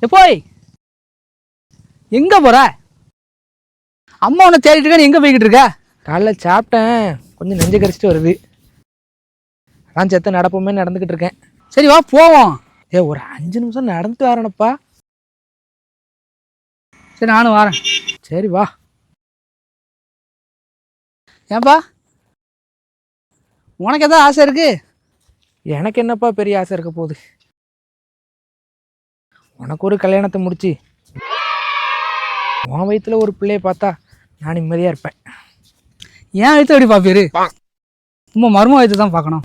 எப்போய் எங்க போற? அம்மா உன்னை தேடிட்டு இருக்க, நீ எங்க போய்கிட்டு இருக்க? காலைல சாப்பிட்டேன், கொஞ்சம் நெஞ்சு கரிச்சிட்டு வருது. அதான் செத்த நடப்போமே நடந்துக்கிட்டு இருக்கேன். சரி வா போவோம். ஒரு 5 நிமிஷம் நடந்துட்டு வரேனப்பா. சரி நானும் வரேன். சரி வா. ஏன்பா உனக்கு எதாவது ஆசை இருக்கு? எனக்கு என்னப்பா பெரிய ஆசை இருக்க போகுது. உனக்கு ஒரு கல்யாணத்தை முடிச்சு உன் வயிற்றுல ஒரு பிள்ளைய பார்த்தா நான் நிம்மதியாக இருப்பேன். ஏன் வயிற்று எப்படி பாப்பீரு? உங்க மரும வயிற்று தான் பார்க்கணும்.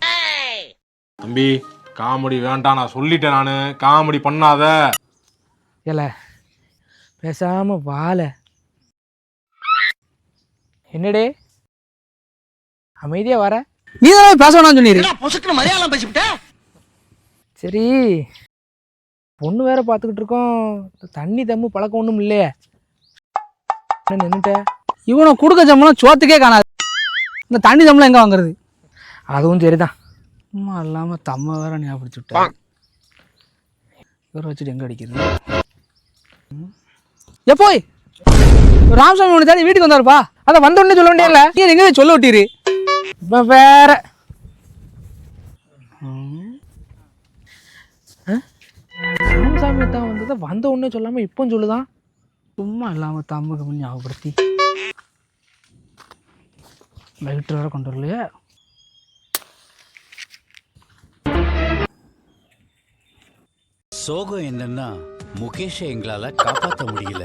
தம்பி காமெடி வேண்டாம், நான் சொல்லிட்டேன். நானு காமெடி பண்ணாத. ஏல பேசாம வாழ. என்னடே அமைதியா வர? நீ தானே பேச வேணாம்னு சொன்னீரு. சரி, பொண்ணு வேற பார்த்துக்கிட்டு இருக்கோம். தண்ணி தம்மு பழக்கம் ஒன்றும் இல்லையே. நின்றுட்ட இவனை கொடுக்க சம்பளம் சோத்துக்கே காணாது. இந்த தண்ணி சம்பளம் எங்க வாங்குறது? அதுவும் சரிதான். சும்மா இல்லாம தம்ம வேற ஞாபகம் பிடிச்சி விட்டா. இவரை வச்சுட்டு எங்க அடிக்கிறது? எப்போய் ராமசாமி உன்னை தேடி வீட்டுக்கு வந்தாருப்பா. அதை வந்த உடனே சொல்ல வேண்டிய இல்ல, நீ எங்க சொல்ல விட்டீரு? இப்ப வேற ராமசாமி தான் வந்ததை வந்த உடனே சொல்லாம இப்போ சொல்லுதான். சும்மா இல்லாம தம்ம ஞாபகப்படுத்தி லைட்டர் வேற கொண்டு வரலையே. சோகம் என்னன்னா முகேஷை எங்களால காப்பாற்ற முடியல.